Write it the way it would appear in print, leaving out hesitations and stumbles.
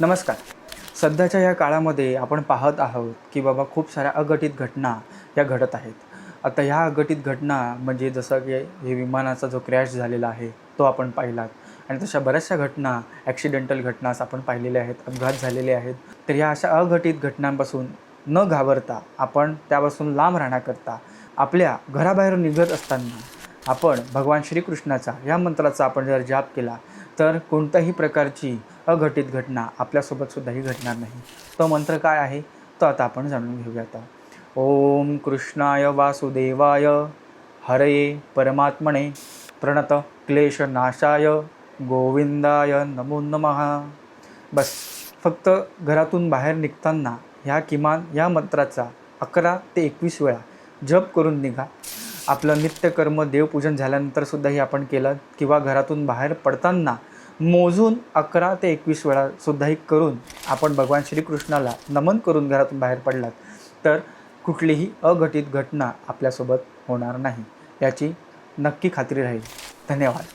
नमस्कार. सध्याच्या या काळामध्ये आपण पाहत आहोत की बाबा खूप साऱ्या अघटित घटना या घडत आहेत. आता ह्या अघटित घटना म्हणजे जसं की हे विमानाचा जो क्रॅश झालेला आहे तो आपण पाहिलात आणि तशा बऱ्याचशा घटना ॲक्सिडेंटल घटनाच आपण पाहिलेल्या आहेत, अपघात झालेले आहेत. तर ह्या अशा अघटित घटनांपासून न घाबरता आपण त्यापासून लांब राहण्याकरता आपल्या घराबाहेर निघत असताना आपण भगवान श्रीकृष्णाचा या मंत्राचा आपण जर जाप केला तर कोणत्याही प्रकारची अघटित घटना आपल्यासोबतसुद्धाही घडणार नाही. तो मंत्र काय आहे तो आता आपण जाणून घेऊयात. ओम कृष्णाय वासुदेवाय हरये परमात्मने प्रणत क्लेशनाशाय गोविंदाय नमो नमः. बस फक्त घरातून बाहेर निघताना ह्या किमान या मंत्राचा 11 ते 21 वेळा जप करून निघा. आपलं नित्यकर्म देवपूजन झाल्यानंतरसुद्धाही आपण केलं किंवा घरातून बाहेर पडताना मोजून 11 ते 21 वेळासुद्धाही करून आपण भगवान श्रीकृष्णाला नमन करून घरातून बाहेर पडलात तर कुठलीही अघटित घटना आपल्यासोबत होणार नाही याची नक्की खात्री राहील. धन्यवाद.